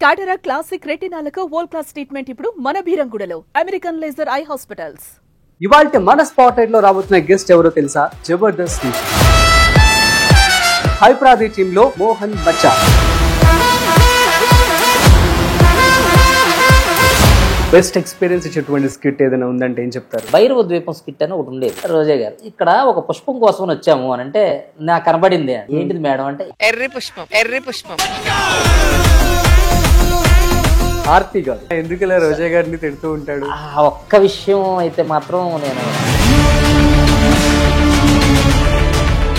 టాటరా classic రెటినాలకు world class treatment ఇప్పుడు మన భీరంగూడలో American laser eye hospitals. ఇవాళ మన స్పాట్ లైట్ లో రాబోతున్న గెస్ట్ ఎవరో తెలుసా? జబర్దస్త్ నుంచి హైప్రాది టీమ్ లో మోహన్ బచ్చా. బెస్ట్ ఎక్స్పీరియన్స్ ఇచ్చేటువంటి స్కిట్ ఏదైనా ఉందంటే ఏం చెప్తారు? భైరవ ద్వీపం స్కిట్ అని ఒకటి ఉండేది. రోజా గారు ఇక్కడ ఒక పుష్పం కోసం వచ్చాము అని అంటే నాకు కనబడింది. ఏంటిది మేడం అంటే ఎర్రి పుష్పం ఆర్తి గారు ఎందుకు రోజా గారిని తిడుతూ ఉంటాడు? ఆ ఒక్క విషయం అయితే మాత్రం నేను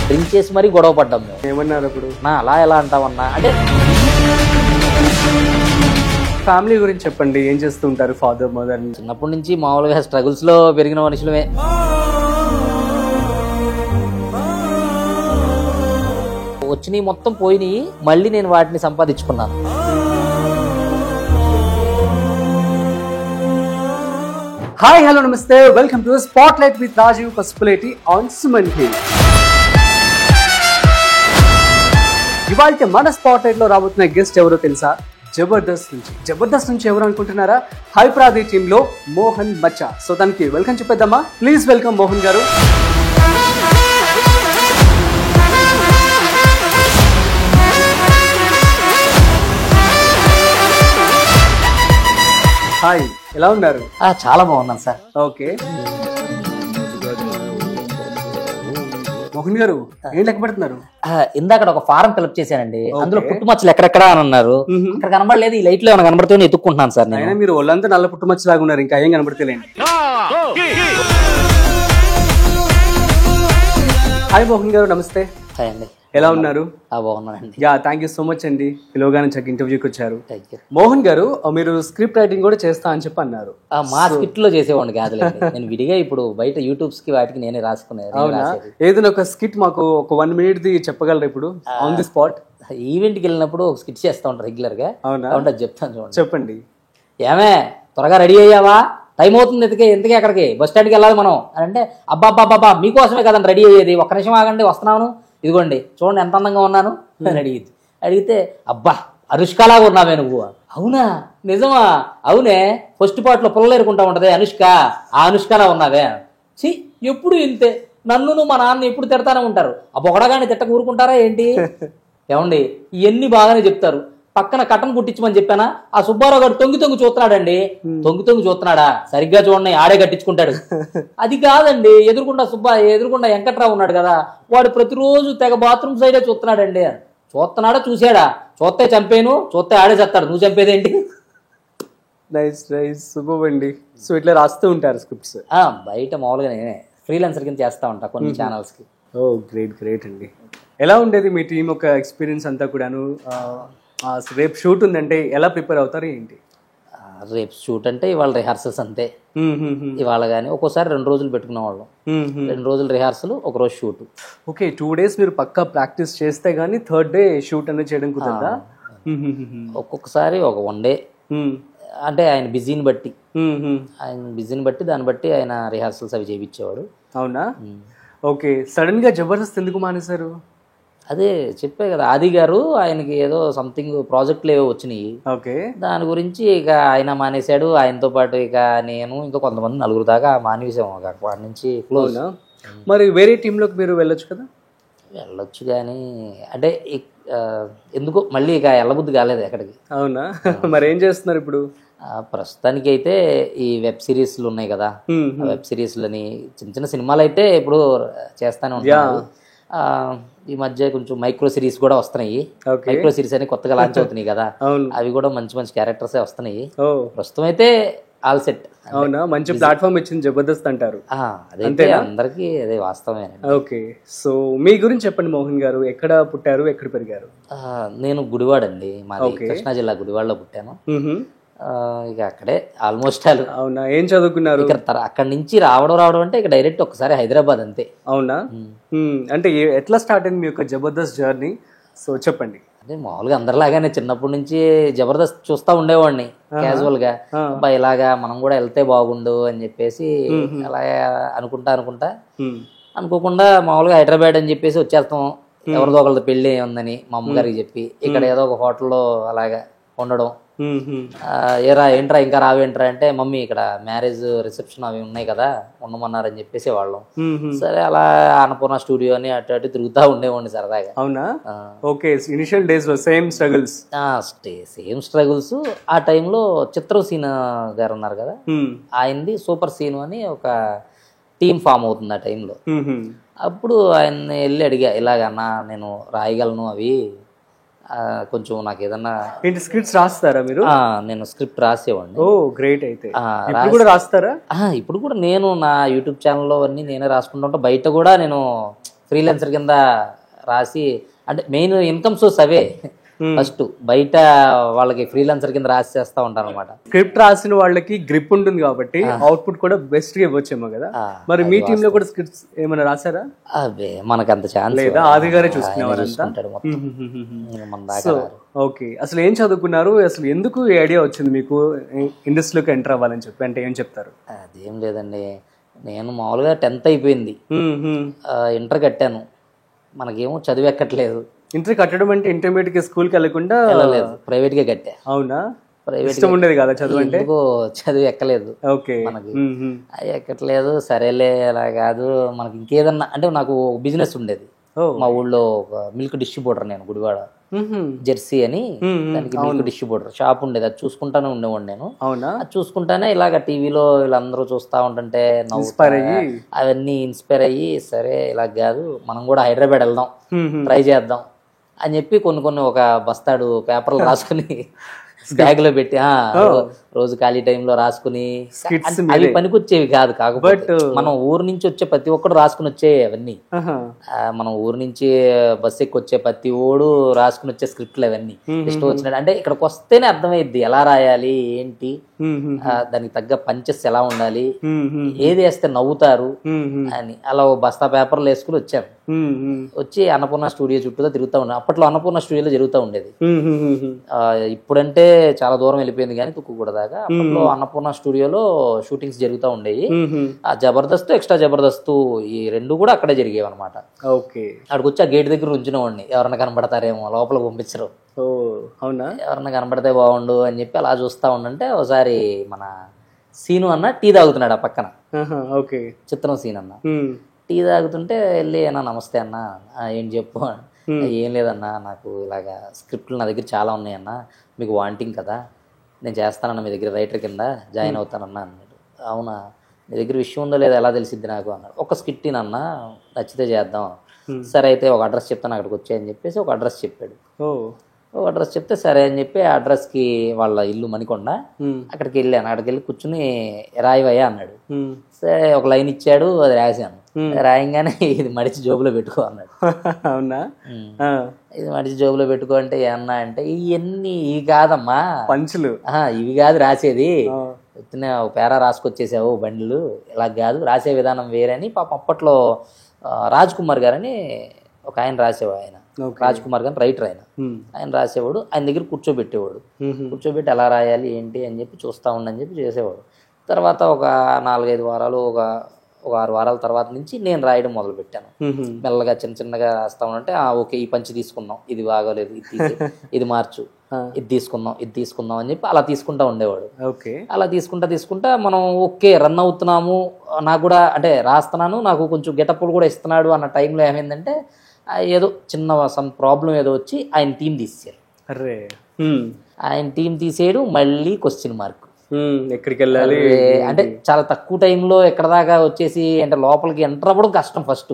డ్రింక్ చేసి మరీ గొడవ పడ్డాం మేము. ఏమన్నారు అప్పుడు? నా అలా ఎలా అంటామన్నా అంటే ఫ్యామిలీ గురించి చెప్పండి. ఏం చేస్తూ ఉంటారు ఫాదర్ మదర్? చిన్నప్పటి నుంచి మామూలుగా స్ట్రగుల్స్ లో పెరిగిన మనుషులమే. వచ్చినాయి మొత్తం పోయినాయి, మళ్ళీ నేను వాటిని సంపాదించుకున్నాను. హాయ్ హలో నమస్తే, welcome to spotlight with Rajeev Pasupuleti on Suman TV. ఇవాళ మన స్పాట్ లైట్ లో రాబోతున్న గెస్ట్ ఎవరో తెలుసా? జబర్దస్త్ నుంచి ఎవరు అనుకుంటున్నారా? హైప్రాది టీమ్ లో మోహన్ బచ్చా. సో దానికి వెల్కమ్ చెప్పేద్దామా? ప్లీజ్ వెల్కమ్ మోహన్ గారు. హాయ్, ఎలా ఉన్నారు? చాలా బాగున్నాను సార్. ఓకే మోహన్ గారు, ఏం లెక్క పెడుతున్నారు? ఇందాక ఒక ఫారం ఫిల్అప్ చేశానండి. అందులో పుట్టుమచ్చలు ఎక్కడెక్కడ అని అన్నారు. అక్కడ కనబడలేదు. ఈ లైట్ లో ఏమైనా కనబడితే ఎత్తుక్కుంటున్నాను సార్. అయినా మీరు ఒళ్ళంతా నల్ల పుట్టుమచ్చలాగా ఉన్నారు, ఇంకా ఏం కనబడితేలేండి. హాయ్ మోహన్ గారు, నమస్తే. హాయ్ అండి, ఎలా ఉన్నారు? బాగున్నానండి. Yeah, thank you so much అండి, పిలువగానే చక్క ఇంటర్వ్యూకి వచ్చారు. Thank you. మోహన్ గారు, మీరు స్క్రిప్ట్ రైటింగ్ కూడా చేస్తా అని చెప్పి అన్నారు. మా స్కిట్ లో చేసేవాడిని కాదులేండి, నేను విడిగా ఇప్పుడు బయట యూట్యూబ్స్ కి వాటికి నేనే రాసుకునేది. అవునా? ఏదైనా ఒక స్కిట్ మాకు ఒక 1 minute ది చెప్పగలరా ఇప్పుడు ఆన్ ది స్పాట్? ఈవెంట్కి వెళ్ళినప్పుడు ఒక స్కిట్ చేస్తా ఉంటాను రెగ్యులర్ గా. అవునా? కాబట్టి చెప్తాను చూడండి. చెప్పండి. ఏమే త్వరగా రెడీ అయ్యావా? టైం అవుతుంది. ఎందుకే అక్కడికి బస్ స్టాండ్కి వెళ్ళాలి మనం అని అంటే, అబ్బాబ్బాబ్బా మీకోసమే కదండి రెడీ అయ్యేది, ఒక్క నిమిషం ఆగండి వస్తున్నాను, ఇదిగోండి చూడండి ఎంత అందంగా ఉన్నాను అని అడిగితే అబ్బా అనుష్కలాగా ఉన్నావే నువ్వు. అవునా? నిజమా? అవునే, ఫస్ట్ పార్ట్లో పుల్లలు ఎరుకుంటా ఉంటది అనుష్క, ఆ అనుష్కలా ఉన్నావే. చి ఎప్పుడు ఇంతే, నన్ను మా నాన్న ఎప్పుడు తిడతానే ఉంటారు. ఆ బొగడగాని తిట్టక ఊరుకుంటారా ఏంటి? ఏమండి ఇవన్నీ బాగానే చెప్తారు. పక్కన కట్టను కుట్టించమని చెప్పానా? ఆ సుబ్బారావు గారు తొంగి చూస్తున్నాడండి. తొంగి చూస్తున్నాడా? సరిగ్గా చూడండి, ఆడే కట్టించుకుంటాడు. అది కాదండి, ఎదురుకుండా వెంకట్రావు ఉన్నాడు కదా, వాడు ప్రతిరోజు తెగ బాత్రూమ్ సైడే చూస్తున్నాడండి. చూస్తున్నాడా? చూసాడా? చూస్తే చంపేను, చూస్తే ఆడే చేస్తాడు. నువ్వు చంపేదేంటి? నైస్ నైస్, సూపర్ అండి. సో ఇట్లా రాస్తూ ఉంటారు స్క్రిప్ట్స్? బయట మామూలుగా నేనే ఫ్రీలాన్సర్ కింద చేస్తా ఉంటా కొన్ని ఛానల్స్ కి. ఓ గ్రేట్ గ్రేట్ అండి. ఎలా ఉండేది మీ టీం ఒక ఎక్స్పీరియన్స్ అంతా కూడాను? రేపు షూట్ ఉందంటే ఎలా ప్రిపేర్ అవుతారు ఏంటి? రేపు షూట్ అంటే ఇవాళ రిహార్సల్స్ అంతే. ఇవాళ కానీ ఒక్కోసారి 2 రోజులు పెట్టుకునే వాళ్ళం. 2 రోజులు రిహార్సల్, ఒక రోజు షూట్. ఓకే, 2 days మీరు పక్కా ప్రాక్టీస్ చేస్తే గానీ 3rd day షూట్ అనేది చేయడం కుదరదా? ఒక్కొక్కసారి ఒక 1 day, అంటే ఆయన బిజీని బట్టి దాన్ని బట్టి ఆయన రిహార్సల్స్ అవి చేయించేవాడు. అవునా? ఓకే, సడన్ గా జబర్దస్త్ ఎందుకు మానేశారు? అదే చెప్పే కదా, ఆది గారు ఆయనకి ఏదో సంథింగ్ ప్రాజెక్టులు ఏవో వచ్చినాయి. ఓకే, దాని గురించి ఇక ఆయన మానేశాడు. ఆయనతో పాటు ఇక నేను ఇంకా కొంతమంది 4 దాకా మానేసాము. వాటి నుంచి క్లోజ్. మరి వేరే టీంలోకి మీరు వెళ్ళొచ్చు కదా? వెళ్ళొచ్చు కానీ అంటే ఎందుకో మళ్ళీ ఇక వెళ్ళబుద్ధి కాలేదు ఎక్కడికి. అవునా? మరి ఏం చేస్తున్నారు ఇప్పుడు? ప్రస్తుతానికి అయితే ఈ వెబ్ సిరీస్లు ఉన్నాయి కదా, వెబ్ సిరీస్లని చిన్న చిన్న సినిమాలు అయితే ఇప్పుడు చేస్తానే ఉంటాను. ఈ మధ్య కొంచెం మైక్రో సిరీస్ కూడా వస్తున్నాయి. మైక్రో సిరీస్ అని కొత్తగా లాంచ్ అవుతున్నాయి కదా, అవి కూడా మంచి మంచి క్యారెక్టర్సే వస్తున్నాయి. ప్రస్తుతం అయితే ఆల్ సెట్. అవునా? మంచి ప్లాట్ఫామ్ ఇచ్చింది జబర్దస్త్ అంటారు. అదే అందరికి అదే వాస్తవమే. ఓకే, సో మీ గురించి చెప్పండి మోహన్ గారు. ఎక్కడ పుట్టారు, ఎక్కడ పెరిగారు? నేను గుడివాడండి, మాది కృష్ణా జిల్లా గుడివాడలో పుట్టాను. ఇక అక్కడే ఆల్మోస్ట్. అవునా? ఏం చదువుకున్నారు? అక్కడి నుంచి రావడం అంటే ఇక డైరెక్ట్ ఒకసారి హైదరాబాద్ అంతే. అవునా? అంటే ఎట్లా స్టార్ట్ అయింది మీ యొక్క జబర్దస్త్ జర్నీ? సో చెప్పండి. అదే మామూలుగా అందరిలాగానే చిన్నప్పటి నుంచి జబర్దస్త్ చూస్తా ఉండేవాడిని క్యాజువల్ గా. అబ్బా ఇలాగా మనం కూడా వెళ్తే బాగుండు అని చెప్పేసి అలా అనుకుంటా అనుకోకుండా మామూలుగా హైదరాబాద్ అని చెప్పేసి వచ్చేస్తాం. ఎవరిదో ఒకళ్ళది పెళ్లి ఉందని మా అమ్మగారికి చెప్పి ఇక్కడ ఏదో ఒక హోటల్లో అలాగా ఉండడం, ఏరా ఏంట్రా ఇంకా రావేంట్రా అంటే మమ్మీ ఇక్కడ మ్యారేజ్ రిసెప్షన్ అవి ఉన్నాయి కదా ఉండమన్నారని చెప్పేసి వాళ్ళం. సరే అలా అన్నపూర్ణ స్టూడియో అని అటు అటు తిరుగుతూ ఉండేవాడిని సరదాగా. అవునా? ఓకే. ఇనిషియల్ డేస్ లో సేమ్ స్ట్రగుల్స్. Same struggles. ఆ టైంలో చిత్ర సీన్ గారు ఉన్నారు కదా, ఆయనది సూపర్ సీన్ అని ఒక టీమ్ ఫామ్ అవుతుంది ఆ టైంలో. అప్పుడు ఆయన్ని వెళ్ళి అడిగా, ఇలాగన్నా నేను రాయగలను అవి, కొంచెం నాకు ఏదన్నా. ఏంటి స్క్రిప్ట్స్ రాస్తారా మీరు? నేను స్క్రిప్ట్ రాసేవాడిని. ఓ గ్రేట్. అయితే ఇప్పుడు కూడా రాస్తారా? ఇప్పుడు కూడా నేను నా యూట్యూబ్ ఛానల్లో అన్నీ నేనే రాసుకుంటా ఉంటా. బయట కూడా నేను ఫ్రీలాన్సర్ కింద రాసి, అంటే మెయిన్ ఇన్కమ్ సోర్స్ అవే. ఫస్ట్ బయట వాళ్ళకి ఫ్రీలాన్సర్ కింద రాసి చేస్తా ఉంటాను అనమాట. స్క్రిప్ట్ రాసిన వాళ్ళకి గ్రిప్ ఉంటుంది కాబట్టి అవుట్పుట్ కూడా బెస్ట్ గా ఇవ్వచ్చేమో కదా. మరి మీ టీమ్ లో కూడా స్క్రిప్ట్స్ ఏమైనా రాసారా? అదే మనకు అంత ఛాన్స్ లేదా? ఆది గారే చూసుకునేవారు. ఓకే. అసలు ఏం చదువుకున్నారు? అసలు ఎందుకు ఈ ఐడియా వచ్చింది మీకు ఇండస్ట్రీలోకి ఎంటర్ అవ్వాలని చెప్పి? అంటే ఏం చెప్తారు? అదేం లేదండి, నేను మామూలుగా 10th అయిపోయింది, ఇంటర్ కట్టాను. మనకేమో చదువు ఎక్కట్లేదు. ఇంటర్ కట్టడం అంటే ఇంటర్మీడియట్ కి స్కూల్కి వెళ్ళకుండా ప్రైవేట్ గా కట్టా. అవునా? ప్రైవేట్ ఇష్టం ఉండేది కదా చదువు అంటే? చదువు ఎక్కలేదు మనకి, అది ఎక్కట్లేదు. సరేలే అలా కాదు, మనకి ఇంకేదన్నా అంటే నాకు బిజినెస్ ఉండేది మా ఊళ్ళో. ఒక మిల్క్ డిస్ట్రిబ్యూటర్, నేను గుడివాడ జెర్సీ అని దానికి మిల్క్ డిస్ట్రిబ్యూటర్ షాప్ ఉండేది. అది చూసుకుంటానే ఉండేవాడిని నేను. అది చూసుకుంటానే ఇలాగ టీవీలో వీళ్ళందరూ చూస్తా ఉంటుంటే అవన్నీ ఇన్స్పైర్ అయ్యి, సరే ఇలా కాదు మనం కూడా హైదరాబాద్ వెళ్దాం, ట్రై చేద్దాం అని చెప్పి కొన్ని ఒక బస్తాడు పేపర్లు రాసుకుని బ్యాగ్ లో పెట్టి రోజు ఖాళీ టైంలో రాసుకుని, అవి పనికొచ్చేవి కాదు. కాకపోతే మనం ఊరు నుంచి వచ్చే ప్రతి ఒక్కడు రాసుకుని వచ్చేవి అవన్నీ. మనం ఊరు నుంచి బస్సు ఎక్కి వచ్చే ప్రతి ఓడు రాసుకుని వచ్చే స్క్రిప్ట్లు అవన్నీ ఇష్టం వచ్చినట్టు. అంటే ఇక్కడికి వస్తేనే అర్థమైద్ది ఎలా రాయాలి ఏంటి, దానికి తగ్గ పంచెస్ ఎలా ఉండాలి, ఏది వేస్తే నవ్వుతారు అని. అలా బస్తా పేపర్లు వేసుకుని వచ్చాను. వచ్చి అన్నపూర్ణ స్టూడియో చుట్టూతో తిరుగుతూ ఉన్నాను. అప్పట్లో అన్నపూర్ణ స్టూడియోలో జరుగుతూ ఉండేది. ఇప్పుడంటే చాలా దూరం వెళ్ళిపోయింది కానీ తుక్కుగూడ దాకా. అప్పట్లో అన్నపూర్ణ స్టూడియోలో షూటింగ్స్ జరుగుతూ ఉండేవి. ఆ జబర్దస్త్, ఎక్స్ట్రా జబర్దస్త్ ఈ రెండు కూడా అక్కడే జరిగేవి అనమాట. అక్కడికి వచ్చి ఆ గేట్ దగ్గర ఉంచిన వాడిని, ఎవరన్నా కనబడతారేమో లోపలికి పంపించరు. అవునా? ఎవరన్నా కనబడితే బాగుండు అని చెప్పి అలా చూస్తా ఉండంటే ఒకసారి మన సీను అన్న టీ తాగుతున్నాడు ఆ పక్కన. చిత్రం సీన్ అన్న టీ తాగుతుంటే వెళ్ళి అన్న నమస్తే అన్న, ఏం చెప్పు. ఏం లేదన్నా, నాకు ఇలాగా స్క్రిప్ట్లు నా దగ్గర చాలా ఉన్నాయన్న, మీకు వాంటింగ్ కదా, నేను చేస్తానన్న మీ దగ్గర రైటర్ కింద జాయిన్ అవుతానన్నా అన్నాడు. అవునా, నీ దగ్గర విషయం ఉందో లేదా ఎలా తెలిసిద్ది నాకు అన్నాడు. ఒక స్కిట్టినన్నా నచ్చితే చేద్దాం. సరే అయితే ఒక అడ్రస్ చెప్తాను అక్కడికి వచ్చాయని చెప్పేసి ఒక అడ్రస్ చెప్పాడు. ఒక అడ్రస్ చెప్తే సరే అని చెప్పి ఆ అడ్రస్కి వాళ్ళ ఇల్లు మణికొండ, అక్కడికి వెళ్ళాను. అక్కడికి వెళ్ళి కూర్చుని రాయివయ్యా అన్నాడు. సరే ఒక లైన్ ఇచ్చాడు, అది రాశాను. రాయంగానే ఇది మడిచి జోబులో పెట్టుకో అన్నాడు. అవునా? ఇది మడిచి జోబులో పెట్టుకో అంటే ఏమన్నా అంటే ఇవన్నీ ఇవి కాదమ్మా పంచులు, ఇవి కాదు రాసేది, ఒక పేరా రాసుకొచ్చేసావు బండ్లు, ఇలా కాదు రాసే విధానం వేరే అని. పాప అప్పట్లో రాజ్ కుమార్ గారని ఒక ఆయన రాసేవాడు. ఆయన రాజ్ కుమార్ గారు రైటర్, ఆయన రాసేవాడు. ఆయన దగ్గర కూర్చోబెట్టేవాడు. కూర్చోబెట్టి ఎలా రాయాలి ఏంటి అని చెప్పి చూస్తా ఉండని చెప్పి చేసేవాడు. తర్వాత ఒక 4-5 వారాలు, ఒక 6 వారాల తర్వాత నుంచి నేను రాయడం మొదలు పెట్టాను. మెల్లగా చిన్నగా రాస్తా ఉంటే ఓకే ఈ పంచి తీసుకుందాం, ఇది బాగోలేదు, ఇది మార్చు, ఇది తీసుకుందాం అని చెప్పి అలా తీసుకుంటా ఉండేవాడు. అలా తీసుకుంటా మనం ఓకే రన్ అవుతున్నాము, నాకు కూడా అంటే రాస్తున్నాను, నాకు కొంచెం గెటప్లు కూడా ఇస్తున్నాడు అన్న టైంలో ఏమైందంటే ఏదో చిన్న సమ్ ప్రాబ్లం ఏదో వచ్చి ఆయన టీం తీసేయారు. ఆయన టీం తీసేయడం, మళ్ళీ క్వశ్చన్ మార్క్ ఎక్కడికి వెళ్ళాలి అంటే చాలా తక్కువ టైంలో ఎక్కడ దాకా వచ్చేసి అంటే లోపలికి ఎంటర్ అవ్వడం కష్టం. ఫస్ట్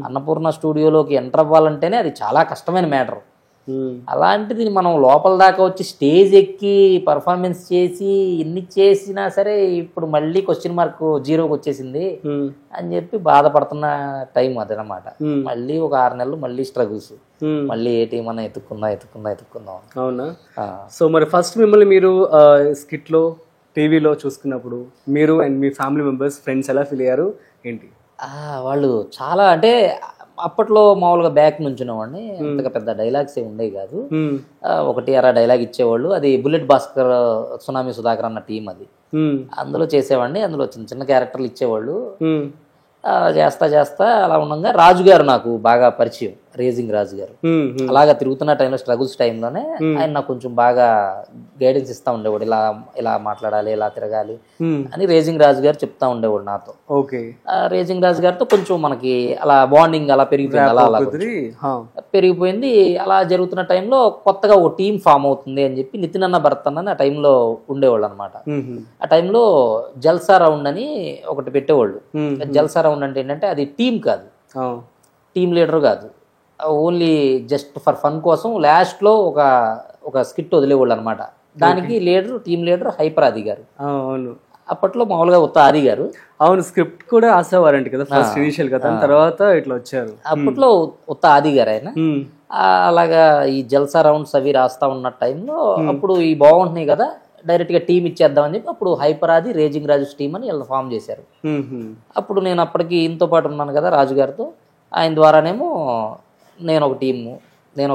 అన్నపూర్ణ స్టూడియోలోకి ఎంటర్ అవ్వాలంటేనే అది చాలా కష్టమైన మ్యాటర్. అలాంటిది మనం లోపల దాకా వచ్చి స్టేజ్ ఎక్కి పర్ఫార్మెన్స్ చేసి ఎన్ని చేసినా సరే ఇప్పుడు మళ్ళీ క్వశ్చన్ మార్క్ 0కి వచ్చేసింది అని చెప్పి బాధపడుతున్న టైం అదనమాట. మళ్ళీ ఒక 6 నెలలు మళ్ళీ స్ట్రగుల్స్, మళ్ళీ ఏ టీం అన్నా ఎత్తుక్కుందాం. అవునా? సో మరి ఫస్ట్ మిమ్మల్ని మీరు స్కిట్ లో టీవీలో చూసుకున్నప్పుడు మీరు and me family members friends ఎలా ఫీల్ అయ్యారు ఏంటి? వాళ్ళు చాలా అంటే అప్పట్లో మామూలుగా బ్యాక్ నుంచునేవాడిని, అంతగా పెద్ద డైలాగ్స్ ఏ ఉండేవి కాదు. 1-2 డైలాగ్ ఇచ్చేవాళ్ళు. అది బుల్లెట్ భాస్కర్, సునామీ సుధాకర్ అన్న టీం, అది అందులో చేసేవాడిని. అందులో చిన్న క్యారెక్టర్లు ఇచ్చేవాళ్ళు. చేస్తా అలా ఉండగా రాజుగారు నాకు బాగా పరిచయం. రేజింగ్ రాజు గారు. అలాగా తిరుగుతున్న టైంలో స్ట్రగుల్స్ టైంలోనే ఆయన నాకు కొంచెం బాగా గైడెన్స్ ఇస్తా ఉండేవాడు. ఇలా ఇలా మాట్లాడాలి, ఇలా తిరగాలి అని రేజింగ్ రాజు గారు చెప్తా ఉండేవాడు నాతో. ఓకే. రేజింగ్ రాజు గారితో కొంచెం మనకి అలా బాండింగ్ అలా పెరిగిపోయింది. అలా పెరిగిపోయింది. అలా జరుగుతున్న టైంలో కొత్తగా ఒక టీం ఫామ్ అవుతుంది అని చెప్పి నితిన్ అన్న భరత్ అన్న ఆ టైంలో ఉండేవాళ్ళు అనమాట. ఆ టైంలో జల్సా రౌండ్ అని ఒకటి పెట్టేవాళ్ళు. జల్సా రౌండ్ అంటే ఏంటంటే అది టీం కాదు, టీమ్ లీడర్ కాదు, ఓన్లీ జస్ట్ ఫర్ ఫన్ కోసం లాస్ట్లో ఒక స్కిట్ వదిలేవాళ్ళు అనమాట. దానికి టీమ్ లీడర్ హైపర్ ఆది గారు. అవును, అప్పట్లో మామూలుగా ఉత్త ఆది గారు. అవును, స్క్రిప్ట్ కూడా రాసేవారంట కదా ఫస్ట్ ఇనిషియల్ గా, తర్వాత ఇట్లా వచ్చారు. అప్పట్లో ఉత్త ఆది గారు ఆయన. అలాగా ఈ జల్సా రౌండ్స్ అవి రాస్తా ఉన్న టైంలో అప్పుడు ఈ బాగుంటున్నాయి కదా, డైరెక్ట్ గా టీం ఇచ్చేద్దామని చెప్పి అప్పుడు హైపర్ ఆది రేజింగ్ రాజు టీం అని వీళ్ళు ఫామ్ చేశారు. అప్పుడు నేను అప్పటికి ఈయనతో పాటు ఉన్నాను కదా రాజు గారితో, ఆయన ద్వారానేమో నేను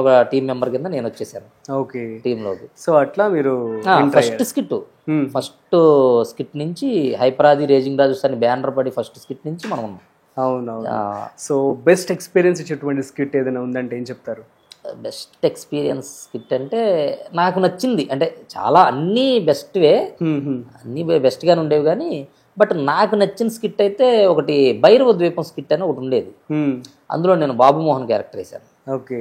ఒక టీం మెంబర్ కింద నేను వచ్చేసాను టీంలోకి. సో అట్లా మీరు ఫస్ట్ స్కిట్ నుంచి హైపర్ ఆది రేజింగ్ రాజు అని బ్యానర్ పడి ఫస్ట్ స్కిట్ నుంచి మనం ఉన్నాం. అవునవును. సో బెస్ట్ ఎక్స్పీరియన్స్ ఇచ్చేటువంటి స్కిట్ ఏదైనా ఉందంటే ఏం చెప్తారు? బెస్ట్ ఎక్స్పీరియన్స్ స్కిట్ అంటే నాకు నచ్చింది అంటే చాలా అన్నీ బెస్ట్వే, అన్నీ బెస్ట్గానే ఉండేవి. కానీ బట్ నాకు నచ్చిన స్కిట్ అయితే ఒకటి భైరవ ద్వీపం స్కిట్ అని ఒకటి ఉండేది. అందులో నేను బాబు మోహన్ క్యారెక్టర్ వేశాను. ఓకే.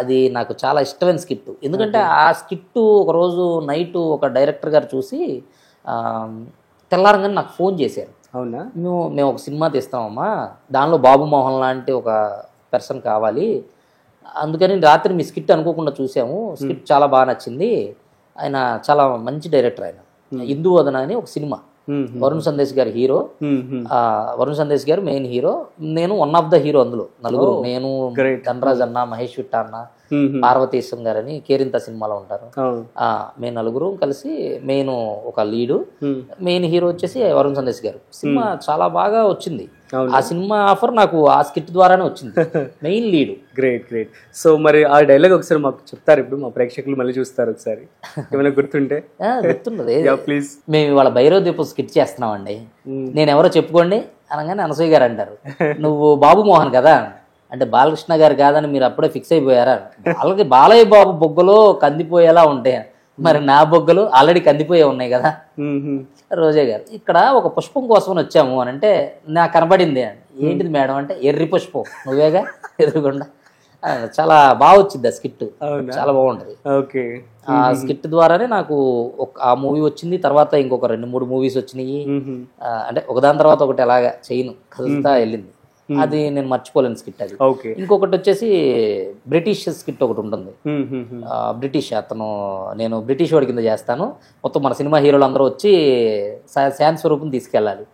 అది నాకు చాలా ఇష్టమైన స్కిట్. ఎందుకంటే ఆ స్కిట్ ఒకరోజు నైట్ ఒక డైరెక్టర్ గారు చూసి తెల్లారంగానే నాకు ఫోన్ చేశారు. అవునా? మేము ఒక సినిమా తీస్తామమ్మా, దానిలో బాబు మోహన్ లాంటి ఒక పర్సన్ కావాలి, అందుకని రాత్రి మీ స్కిట్ అనుకోకుండా చూసాము, స్కిట్ చాలా బాగా నచ్చింది, ఆయన చాలా మంచి డైరెక్టర్, ఆయన ఇందువదన అని ఒక సినిమా, వరుణ్ సందేశ్ గారి హీరో, వరుణ్ సందేశ్ గారు మెయిన్ హీరో, నేను వన్ ఆఫ్ ద హీరో అందులో. నలుగురు, నేను, ధనరాజ్ అన్న, మహేష్ విట్ట అన్న, పార్వతీశం గారని కేరింత సినిమాలో ఉంటారు, మేము నలుగురు కలిసి మెయిన్ ఒక లీడు, మెయిన్ హీరో వచ్చేసి వరుణ్ సందేశ్ గారు. సినిమా చాలా బాగా వచ్చింది. ఆ సినిమా ఆఫర్ నాకు ఆ స్కిట్ ద్వారానే వచ్చింది, మెయిన్ లీడ్. గ్రేట్. సో మరి ఆ డైలాగ్ ఒకసారి మాకు చెప్తారు, ఇప్పుడు మా ప్రేక్షకులు మళ్ళీ చూస్తారు ఒకసారి, ఏమైనా గుర్తుంటే? గుర్తుండదు ప్లీజ్. మేము ఇవాళ భైరవ దీపం స్కిట్ చేస్తున్నామండి, నేను ఎవరో చెప్పుకోండి అనగానే అనసూయ గారు అంటారు, నువ్వు బాబు మోహన్ కదా అంటే, బాలకృష్ణ గారు కాదని మీరు అప్పుడే ఫిక్స్ అయిపోయారా? వాళ్ళకి బాలయ్య బాబు బొగ్గలు కందిపోయేలా ఉంటాయి, మరి నా బొగ్గలు ఆల్రెడీ కందిపోయే ఉన్నాయి కదా. రోజా గారు, ఇక్కడ ఒక పుష్పం కోసం వచ్చాము అని అంటే నాకు కనబడింది. ఏంటిది మేడం అంటే, ఎర్రి పుష్పం నువ్వేగా ఎదురుకుండా. చాలా బాగా వచ్చింది ఆ స్కిట్, చాలా బాగుంటది. ఆ స్కిట్ ద్వారానే నాకు ఆ మూవీ వచ్చింది. తర్వాత ఇంకొక 2-3 మూవీస్ వచ్చినాయి, అంటే ఒకదాని తర్వాత ఒకటి అలాగా చైన్ కదులుతా వెళ్ళింది. అది నేను మర్చిపోలేను స్కిట్ అది. ఇంకొకటి వచ్చేసి బ్రిటిష్ స్కిట్ ఒకటి ఉంటుంది. బ్రిటిష్ అతను, నేను బ్రిటిష్ వాడి కింద చేస్తాను, మొత్తం మన సినిమా హీరోలు అందరూ వచ్చి శాన్ స్వరూపం తీసుకెళ్ళాలి,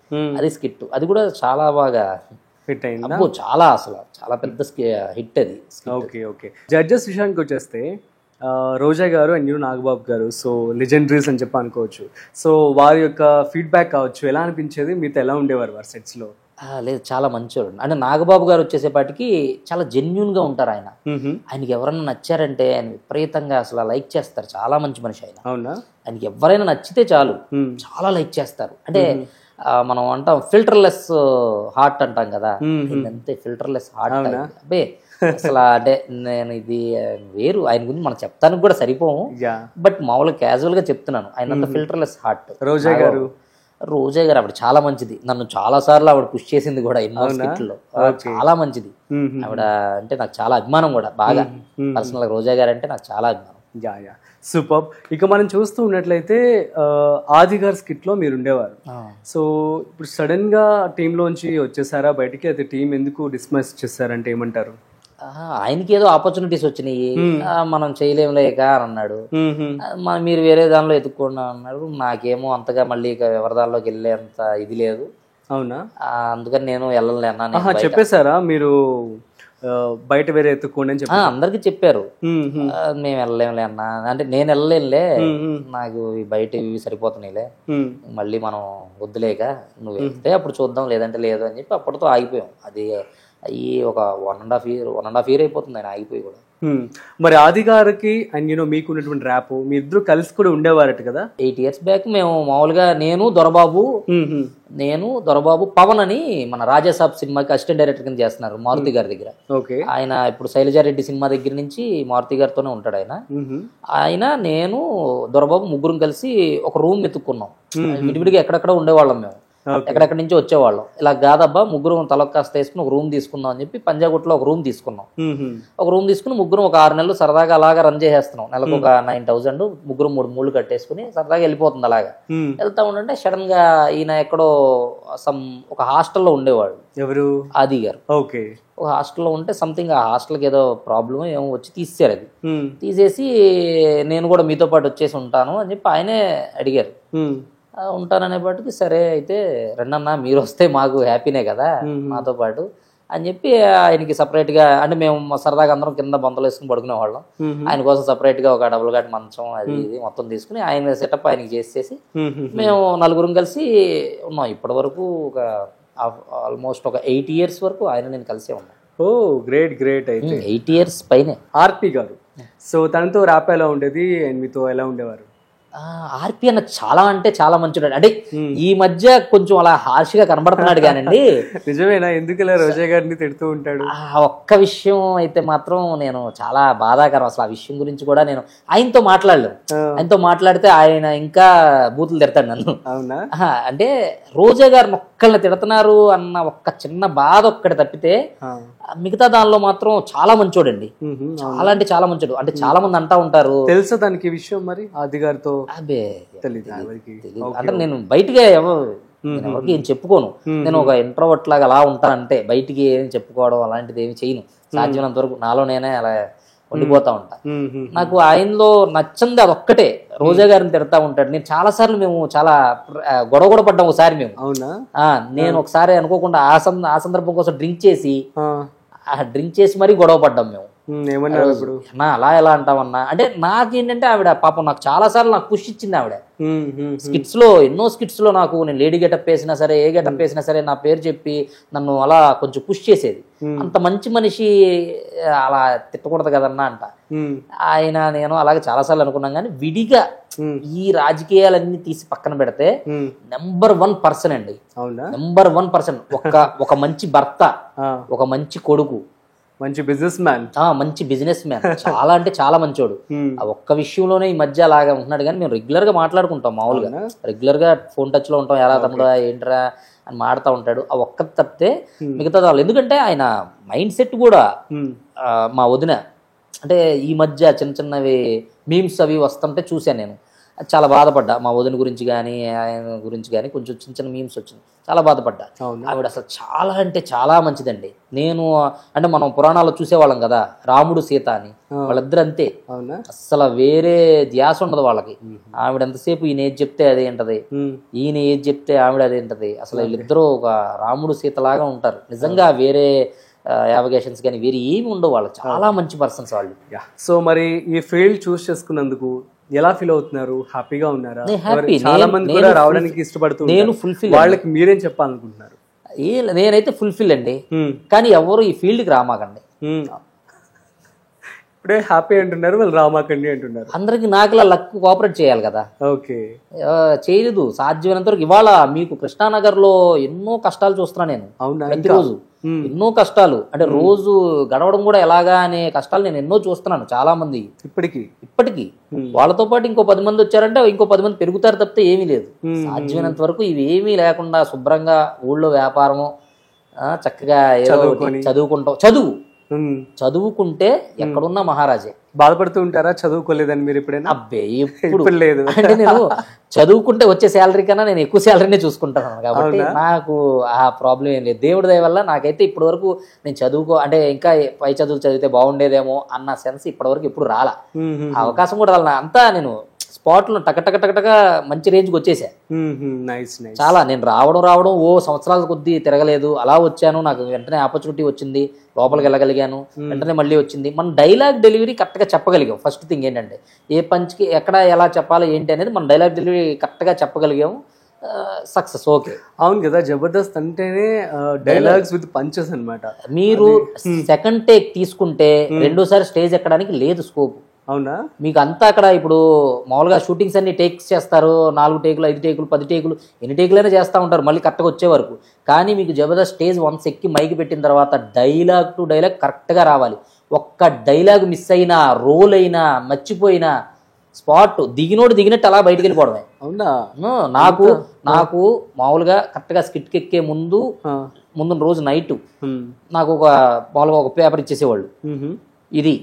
అది స్కిట్. అది కూడా చాలా బాగా హిట్ అయింది. అబ్బో చాలా, అసలు చాలా పెద్ద హిట్ అది. ఓకే. జడ్జెస్ విషయానికి వచ్చేస్తే రోజా గారు అండ్ నాగబాబు గారు, సో లెజెండరీస్ అని చెప్పి అనుకోవచ్చు. సో వారి యొక్క ఫీడ్బ్యాక్ కావచ్చు, ఎలా అనిపించేది, మీతో ఎలా ఉండేవారు వారి సెట్స్లో? లేదు, చాలా మంచివాడు. అంటే నాగబాబు గారు వచ్చేసేపాటికి చాలా జెన్యున్గా ఉంటారు. ఆయనకి ఎవరైనా నచ్చారంటే ఆయన విపరీతంగా అసలు లైక్ చేస్తారు, చాలా మంచి మనిషి ఆయన. అవునా? ఆయనకి ఎవరైనా నచ్చితే చాలు చాలా లైక్ చేస్తారు. అంటే మనం అంటాం ఫిల్టర్లెస్ హార్ట్ అంటాం కదా, అంతే ఫిల్టర్లెస్ హార్ట్. అబ్బే అసలు అంటే నేను ఇది వేరు, ఆయన గురించి మనం చెప్తానికి కూడా సరిపోము, బట్ మామూలుగా క్యాజువల్ గా చెప్తున్నాను, ఆయన అంత ఫిల్టర్లెస్ హార్ట్. రోజా గారు ఆవిడ చాలా మంచిది, నన్ను చాలా సార్లు ఆవిడ పుష్ చేసింది కూడా ఎన్నో స్కిట్లో, చాలా మంచిది ఆవిడ. అంటే నాకు చాలా అభిమానం కూడా, బాగా పర్సనల్ గా రోజా గారు అంటే నాకు చాలా అభిమానం. సూపర్. ఇక మనం చూస్తూ ఉన్నట్లయితే ఆది గారి స్కిట్ లో మీరు ఉండేవారు. సో ఇప్పుడు సడన్ గా టీంలోంచి వచ్చేసారా బయటికి, అయితే టీం ఎందుకు డిస్మిస్ చేశారంటే ఏమంటారు? ఆయనకి ఏదో ఆపర్చునిటీస్ వచ్చినాయి, మనం చేయలేం లేక అని అన్నాడు, మీరు వేరే దానిలో ఎత్తుకోండి అన్నాడు. నాకేమో అంతగా మళ్ళీ ఇక ఎవరి దానిలోకి వెళ్ళేంత ఇది లేదు. అవునా? అందుకని నేను వెళ్ళలేనా. చెప్పేశారా మీరు బయట వేరే ఎత్తుకోండి అని చెప్పి? అందరికి చెప్పారు, మేము వెళ్ళలేంలే అన్న అంటే, నేను వెళ్ళలేనులే, నాకు ఈ బయట ఇవి సరిపోతున్నాయిలే, మళ్ళీ మనం వద్దులేక నువ్వు వెళ్తే అప్పుడు చూద్దాం, లేదంటే లేదు అని చెప్పి అప్పటితో ఆగిపోయాం. అది అయ్యి ఒక 1.5 year అయిపోతుంది ఆయన ఆగిపోయి కూడా. మరి ఆది గారికి అండ్ మీకు ఉన్నటువంటి ర్యాప్ మీ ఇద్దరు కలిసి కూడా ఉండేవారట కదా? 8 years బ్యాక్ మేము మామూలుగా నేను దొరబాబు పవన్ అని మన రాజాసాబ్ సినిమాకి అసిస్టెంట్ డైరెక్టర్ కింద చేస్తున్నారు మారుతి గారి దగ్గర. ఓకే. ఆయన ఇప్పుడు శైలజారెడ్డి సినిమా దగ్గర నుంచి మారుతి గారితోనే ఉంటాడు ఆయన నేను దొరబాబు ముగ్గురం కలిసి ఒక రూమ్ ఎత్తుక్కున్నాం. విడివిడిగా ఎక్కడెక్కడ ఉండేవాళ్ళం మేము, ఎక్కడెక్కడి నుంచి వచ్చేవాళ్ళం. ఇలా కాదబ్బా ముగ్గురం తలకు కాస్త వేసుకుని ఒక రూమ్ తీసుకుందాం అని చెప్పి పంజాగుట్లో ఒక రూమ్ తీసుకున్నాం. ఒక రూమ్ తీసుకుని ముగ్గురం ఒక 6 నెలలు సరదాగా అలాగా రన్ చేసేస్తున్నాం. నెలకు ఒక 9,000 ముగ్గురం 3 మూళ్ళు కట్టేసుకుని సరదాగా వెళ్ళిపోతుంది. అలాగా వెళ్తా ఉండంటే సడన్ గా ఈయన ఎక్కడో ఒక హాస్టల్లో ఉండేవాడు. ఎవరు? ఆది గారు. ఓకే. ఒక హాస్టల్లో ఉంటే సంథింగ్ ఆ హాస్టల్కి ఏదో ప్రాబ్లం ఏమో వచ్చి తీసేశారు. అది తీసేసి నేను కూడా మీతో పాటు వచ్చేసి ఉంటాను అని చెప్పి ఆయనే అడిగారు. ఉంటాననేపాటికి సరే అయితే రెండన్నా మీరు వస్తే మాకు హ్యాపీనే కదా మాతో పాటు అని చెప్పి ఆయనకి సపరేట్గా, అంటే మేము సరదాగా అందరం కింద బొంతలు వేసుకుని పడుకునేవాళ్ళం. ఆయన కోసం సపరేట్గా ఒక డబుల్ గాట్ మంచం అది ఇది మొత్తం తీసుకుని ఆయన సెటప్ ఆయనకి చేసేసి మేము నలుగురం కలిసి ఉన్నాం. ఇప్పటి వరకు ఒక ఆల్మోస్ట్ ఒక 8 years వరకు ఆయన నేను కలిసే ఉన్నాం. ఓ గ్రేట్ గ్రేట్. అయితే 8 years పైనే. ఆర్పి గారు, సో తనతో ర్యాప్ ఎలా ఉండేది అండ్ మీతో ఎలా ఉండేవారు? ఆర్పి అన్న చాలా అంటే చాలా మంచివాడు. అంటే ఈ మధ్య కొంచెం అలా హార్ష్గా కనబడుతున్నాడు కానండి. నిజమేనా? ఎందుకు ఇలా రోజా గారిని తిడుతూ ఉంటాడు? ఒక్క విషయం అయితే మాత్రం నేను చాలా బాధాకరం. అసలు ఆ విషయం గురించి కూడా నేను ఆయనతో మాట్లాడలేను. ఆయనతో మాట్లాడితే ఆయన ఇంకా బూతులు తిడతాడు నన్ను. అవునా? అంటే రోజా గారిని ఒక్కళ్ళని తిడుతున్నారు అన్న ఒక్క చిన్న బాధ ఒక్కటి తప్పితే మిగతా దానిలో మాత్రం చాలా మంచోడండి. చాలా అంటే చాలా మంచోడు. అంటే చాలా మంది అంటా ఉంటారు. తెలుసా దానికి విషయం? మరి ఆది గారితో అదే తెలీదు. అంటే నేను బయటగా ఎవరికి ఏం చెప్పుకోను. నేను ఒక ఇంట్రోవర్ట్ లాగా అలా ఉంటానంటే బయటికి ఏం చెప్పుకోవడం అలాంటిది ఏమి చేయను. సాధ్యమైనంత వరకు నాలో నేనే అలా ఉండిపోతా ఉంటా. నాకు ఆయనలో నచ్చింది అదొక్కటే. రోజా గారిని తిడతా ఉంటాడు. నేను చాలా సార్లు మేము చాలా గొడవ కూడా పడ్డాం ఒకసారి మేము. నేను ఒకసారి అనుకోకుండా ఆ సందర్భం కోసం డ్రింక్ చేసి మరీ గొడవ పడ్డాం మేము. అలా ఎలా అంటామన్నా అంటే నాకేంటంటే ఆవిడ పాపం నాకు చాలా సార్లు నాకు పుష్ ఇచ్చింది ఆవిడ. స్కిట్స్ లో ఎన్నో స్కిట్స్ లో నాకు నేను లేడీ గెటప్ వేసినా సరే ఏ గెటప్ వేసినా సరే నా పేరు చెప్పి నన్ను అలా కొంచెం పుష్ చేసేది. అంత మంచి మనిషి అలా తిట్టకూడదు కదన్నా అంట. ఆయన నేను అలాగే చాలా సార్లు అనుకున్నాం కానీ విడిగా ఈ రాజకీయాలన్నీ తీసి పక్కన పెడితే నెంబర్ 1 అండి. నెంబర్ 1. ఒక మంచి భర్త, ఒక మంచి కొడుకు, మంచి బిజినెస్ మ్యాన్, చాలా అంటే చాలా మంచోడు. ఆ ఒక్క విషయంలోనే ఈ మధ్య అలాగా ఉంటున్నాడు. కానీ మేము రెగ్యులర్ గా మాట్లాడుకుంటాం. మామూలుగా రెగ్యులర్ గా ఫోన్ టచ్ లో ఉంటాం. ఎలా తమ్ముడా ఏంట్రా అని మాడుతూ ఉంటాడు. ఆ ఒక్క తప్పితే మిగతా వాళ్ళు. ఎందుకంటే ఆయన మైండ్ సెట్ కూడా మా వదిన అంటే ఈ మధ్య చిన్న చిన్నవి మీమ్స్ అవి వస్తుంటే చూశాను నేను. చాలా బాధపడ్డా. మా వదిన గురించి కానీ ఆయన గురించి కానీ కొంచెం చిన్న చిన్న మీమ్స్ వచ్చింది. చాలా బాధపడ్డా. ఆవిడ అసలు చాలా అంటే చాలా మంచిదండి. నేను అంటే మనం పురాణాల్లో చూసేవాళ్ళం కదా రాముడు సీత అని. వాళ్ళిద్దరు అంతే. అసలు వేరే ధ్యాస ఉండదు వాళ్ళకి. ఆవిడ ఎంతసేపు ఈయన ఏది చెప్తే అదేంటది, ఈయన ఏది చెప్తే ఆవిడ అదేంటది. అసలు వీళ్ళిద్దరూ ఒక రాముడు సీత లాగా ఉంటారు. నిజంగా వేరే యావిగేషన్స్ కానీ వేరే ఏమి ఉండవు. వాళ్ళు చాలా మంచి పర్సన్స్ వాళ్ళు. సో మరి ఈ ఫీల్డ్ చూస్ చేసుకున్నందుకు ఎలా ఫీల్ అవుతున్నారు? హ్యాపీగా ఉన్నారా? చాలా మంది కూడా రావడానికి ఇష్టపడుతున్నారు. వాళ్ళకి మీరేం చెప్పాలనుకుంటున్నారు? నేనైతే ఫుల్ఫిల్ అండి. కానీ ఎవరు ఈ ఫీల్డ్కి రామాకండి. ఇప్పుడే హ్యాపీ అంటున్నారు, వాళ్ళు రామాకండి అంటున్నారు. అందరికి నాకులా లక్ కోఆపరేట్ చేయాలి కదా. ఓకే, చేయలేదు సాధ్యమైనంత వరకు. ఇవాళ మీకు కృష్ణానగర్ లో ఎన్నో కష్టాలు చూస్తున్నా నేను. ప్రతిరోజు ఎన్నో కష్టాలు. అంటే రోజు గడవడం కూడా ఎలాగా అనే కష్టాలు నేను ఎన్నో చూస్తున్నాను. చాలా మంది ఇప్పటికీ వాళ్ళతో పాటు ఇంకో 10 మంది వచ్చారంటే ఇంకో 10 మంది పెరుగుతారు తప్పితే ఏమీ లేదు. సాధ్యమైనంత వరకు ఇవి ఏమీ లేకుండా శుభ్రంగా ఊళ్ళో వ్యాపారము చక్కగా చదువుకుంటాం. చదువుకుంటే ఎక్కడున్నా మహారాజే. బాధపడుతూ ఉంటారా చదువుకోలేదని మీరు ఎప్పుడైనా? అబ్బే ఎప్పుడు లేదు. అంటే నేను చదువుకుంటే వచ్చే శాలరీ కన్నా నేను ఎక్కువ శాలరీనే చూసుకుంటాను కాబట్టి నాకు ఆ ప్రాబ్లం ఏం లేదు. దేవుడి దయ వల్ల నాకైతే ఇప్పటి వరకు నేను అంటే ఇంకా పై చదువులు చదివితే బాగుండేదేమో అన్న సెన్స్ ఇప్పటి వరకు ఎప్పుడు రాలా. అవకాశం కూడా రాల. అంతా నేను స్పాట్ లో టకటక మంచి రేంజ్కి వచ్చేసా. చాలా నేను రావడం సంవత్సరాల కొద్దీ తిరగలేదు. అలా వచ్చాను. నాకు వెంటనే ఆపర్చునిటీ వచ్చింది, లోపలికి వెళ్ళగలిగాను. వెంటనే మళ్ళీ వచ్చింది. మనం డైలాగ్ డెలివరీ కరెక్ట్గా చెప్పగలిగాం. ఫస్ట్ థింగ్ ఏంటంటే ఏ పంచ్కి ఎక్కడ ఎలా చెప్పాలి ఏంటి అనేది మనం డైలాగ్ డెలివరీ కరెక్ట్గా చెప్పగలిగాము. Success okay. అవును కదా, జబర్దస్త్ అంటేనే డైలాగ్స్ విత్ పంచెస్ అన్నమాట. మీరు సెకండ్ టేక్ తీసుకుంటే రెండోసారి స్టేజ్ ఎక్కడానికి లేదు స్కోప్. అవునా? మీకు అంతా అక్కడ ఇప్పుడు మామూలుగా షూటింగ్స్ అన్ని టేక్స్ చేస్తారు, 4 టేకులు 5 టేకులు 10 టేకులు ఎన్ని టేకులైనా చేస్తూ ఉంటారు మళ్ళీ కరెక్ట్గా వచ్చే వరకు. కానీ మీకు జబర్దస్త్ స్టేజ్ వన్స్ ఎక్కి మైకి పెట్టిన తర్వాత డైలాగ్ టు డైలాగ్ కరెక్ట్గా రావాలి. ఒక్క డైలాగ్ మిస్ అయినా, రోల్ అయినా, మర్చిపోయినా స్పాట్ దిగినట్టు అలా బయటకు వెళ్ళిపోవడమే. అవునా? నాకు మామూలుగా కరెక్ట్గా స్కిట్కి ఎక్కే ముందు రోజు నైట్ నాకు మామూలుగా ఒక పేపర్ ఇచ్చేసేవాళ్ళు. ఇది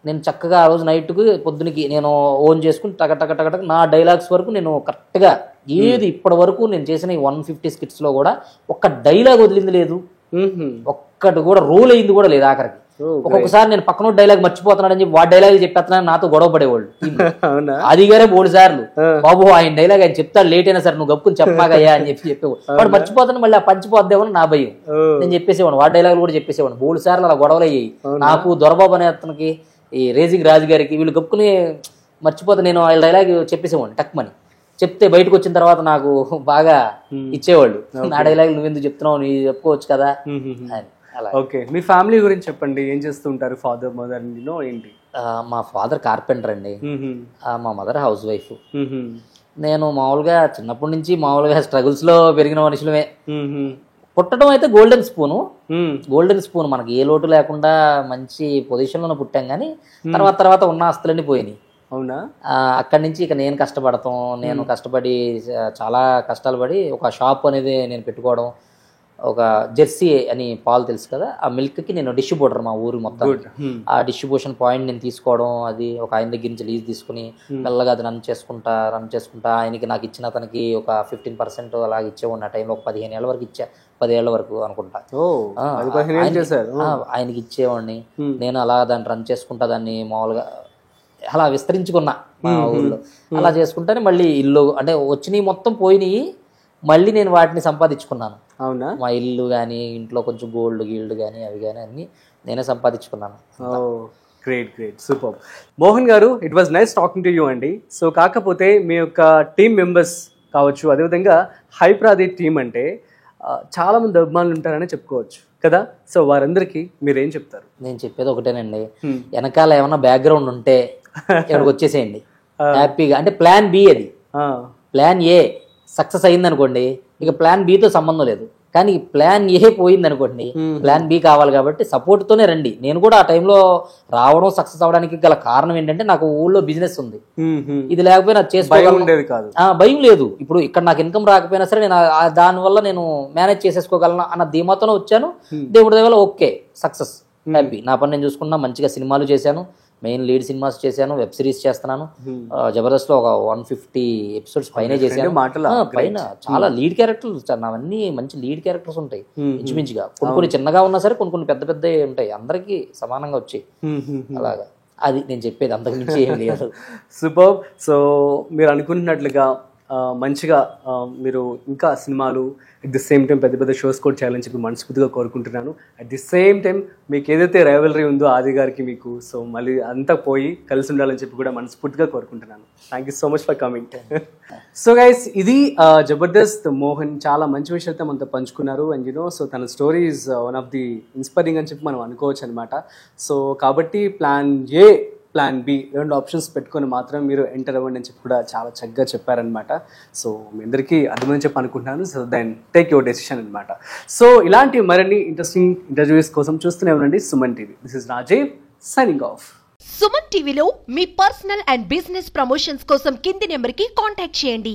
నేను చక్కగా ఆ రోజు నైట్కి పొద్దునకి నేను ఓన్ చేసుకుని టక నా డైలాగ్స్ వరకు నేను కరెక్ట్గా ఏది ఇప్పటి వరకు నేను చేసిన ఈ 150 స్కిట్స్లో కూడా ఒక్క డైలాగ్ వదిలింది లేదు, ఒక్కటి కూడా రోల్ అయింది కూడా లేదు. ఆఖరికి ఒక్కొక్కసారి నేను పక్కన డైలాగ్ మర్చిపోతున్నాడని చెప్పి వాడి డైలాగ్ చెప్పేస్తున్నాను, నాతో గొడవ పడేవాళ్ళు. అది గారే 3 సార్లు బాబు ఆయన డైలాగ్ ఆయన చెప్తాడు లేట్ అయినా సరే నువ్వు గప్పుకుని చెప్పమాగయ్యా అని చెప్పేవాడు. వాడు మర్చిపోతాను మళ్ళీ ఆ పంచిపోద్దేమని నా భయం. నేను చెప్పేసేవాడు, వాడి డైలాగ్ కూడా చెప్పేసేవాడు. 3 సార్లు అలా గొడవలు అయ్యాయి నాకు, దొరబాబు అనే అతనికి, ఈ రేజింగ్ రాజు గారికి. వీళ్ళు గప్పుకుని మర్చిపోతే నేను వాళ్ళ డైలాగ్ చెప్పేసేవాడిని టక్మని. చెప్తే బయటకు వచ్చిన తర్వాత నాకు బాగా ఇచ్చేవాళ్ళు, నా డైలాగ్ నువ్వెందుకు చెప్తున్నావు, నీ చెప్పుకోవచ్చు కదా అని. ఓకే, మీ ఫ్యామిలీ గురించి చెప్పండి. ఏం చేస్తుంటారు? ఫాదర్, మదర్ ఏంటి? మా ఫాదర్ కార్పెంటర్ అండి, మా మదర్ హౌస్ వైఫ్. నేను మామూలుగా చిన్నప్పటి నుంచి మామూలుగా స్ట్రగుల్స్ లో పెరిగిన మనుషులమే. పుట్టడం అయితే గోల్డెన్ స్పూన్ మనకి ఏ లోటు లేకుండా మంచి పొజిషన్లో పుట్టాం. కానీ తర్వాత ఉన్న ఆస్తులన్నీ పోయినాయి. అవునా? అక్కడి నుంచి ఇక నేను కష్టపడి చాలా కష్టాలు పడి ఒక షాప్ అనేది నేను పెట్టుకోవడం. ఒక జెర్సీ అని పాలు తెలుసు కదా, ఆ మిల్క్కి నేను డిస్ట్రిబ్యూటర్ మా ఊరు మొత్తం. ఆ డిస్ట్రిబ్యూషన్ పాయింట్ నేను తీసుకోవడం, అది ఒక ఆయన దగ్గర నుంచి లీజ్ తీసుకుని మెల్లగా అది రన్ చేసుకుంటా ఆయనకి నాకు ఇచ్చిన అతనికి ఒక 15% అలాగ ఇచ్చేవాడిని. ఆ టైంలో ఒక 15 ఏళ్ళ వరకు ఇచ్చా, 10 ఏళ్ల వరకు అనుకుంటా ఆయనకి ఇచ్చేవాడిని. నేను అలా దాన్ని రన్ చేసుకుంటా, దాన్ని మామూలుగా అలా విస్తరించుకున్నా మా ఊళ్ళో. అలా చేసుకుంటానే మళ్ళీ ఇల్లు అంటే వచ్చినవి మొత్తం పోయినాయి, మళ్ళీ నేను వాటిని సంపాదించుకున్నాను. అవునా? మా ఇల్లు కానీ ఇంట్లో కొంచెం గోల్డ్ కానీ అవి కానీ అన్ని నేనే సంపాదించుకున్నాను. Great, super. మోహన్ గారు, it was nice talking to you అండి. సో కాకపోతే మీ యొక్క టీమ్ మెంబర్స్ కావచ్చు, అదేవిధంగా హైప్రాది టీం అంటే చాలా మంది అభిమానులు ఉంటారని చెప్పుకోవచ్చు కదా. సో వారందరికీ మీరేం చెప్తారు? నేను చెప్పేది ఒకటేనండి, వెనకాల ఏమన్నా బ్యాక్గ్రౌండ్ ఉంటే ఇక్కడికి వచ్చేసేయండి హ్యాపీగా. అంటే ప్లాన్ బి, అది ప్లాన్ ఏ సక్సెస్ అయింది అనుకోండి, ఇక ప్లాన్ బితో సంబంధం లేదు. కానీ ప్లాన్ ఏ పోయింది అనుకోండి, ప్లాన్ బి కావాలి. కాబట్టి సపోర్ట్తోనే రండి. నేను కూడా ఆ టైంలో రావడం, సక్సెస్ అవడానికి గల కారణం ఏంటంటే నాకు ఊళ్ళో బిజినెస్ ఉంది. ఇది లేకపోయినా చేసుకోగలను, భయం లేదు. ఇప్పుడు ఇక్కడ నాకు ఇన్కమ్ రాకపోయినా సరే నేను దానివల్ల నేను మేనేజ్ చేసేసుకోగలను అన్న ధీమాతోనే వచ్చాను. దేవుడి దయ వల్ల ఓకే, సక్సెస్, హ్యాపీ. నా పని నేను చూసుకున్నా, మంచిగా సినిమాలు చేశాను, మెయిన్ లీడ్ సినిమాస్ చేశాను, వెబ్ సిరీస్ చేస్తున్నాను. జబర్దస్త్ లో ఒక 150 ఎపిసోడ్స్ పైన చేశాను. పైన చాలా లీడ్ క్యారెక్టర్స్, అవన్నీ మంచి లీడ్ క్యారెక్టర్స్ ఉంటాయి ఇంచుమించుగా. కొన్ని చిన్నగా ఉన్నా సరే కొన్ని పెద్ద ఉంటాయి, అందరికీ సమానంగా వచ్చాయి. అలాగా అది నేను చెప్పేది, అంతకు మించి ఏం లేదు. సూపర్. సో మీరు అనుకుంటున్నట్లుగా మంచిగా మీరు ఇంకా సినిమాలు అట్ ది సేమ్ టైం పెద్ద షోస్ కూడా చేయాలని చెప్పి మనస్ఫూర్తిగా కోరుకుంటున్నాను. అట్ ది సేమ్ టైం మీకు ఏదైతే రైవలరీ ఉందో ఆది గారికి మీకు, సో మళ్ళీ అంతా పోయి కలిసి ఉండాలని చెప్పి కూడా మనస్ఫూర్తిగా కోరుకుంటున్నాను. Thank you so much for coming. So guys, ఇది జబర్దస్త్ మోహన్ చాలా మంచి విషయాలతో మనతో పంచుకున్నారు. అండ్ సో తన story is one of the inspiring అని చెప్పి మనం అనుకోవచ్చు అనమాట. సో కాబట్టి plan A, plan B 2 options పెట్టుకొని మాత్రం మీరు ఎంటర్ అవ్వండి అని చెప్పి కూడా చాలా చక్కగా చెప్పారనమాట. సో మీ అందరికీ అర్థమని చెప్పి అనుకుంటున్నాను. So then take your decision అనమాట. సో ఇలాంటి మరిన్ని ఇంట్రెస్టింగ్ ఇంటర్వ్యూస్ కోసం చూస్తూనే ఉండండి Suman TV. This is Rajeev signing off. Suman టీవీలో మీ పర్సనల్ అండ్ బిజినెస్ ప్రమోషన్స్ కోసం కింది నెంబర్కి కాంటాక్ట్ చేయండి.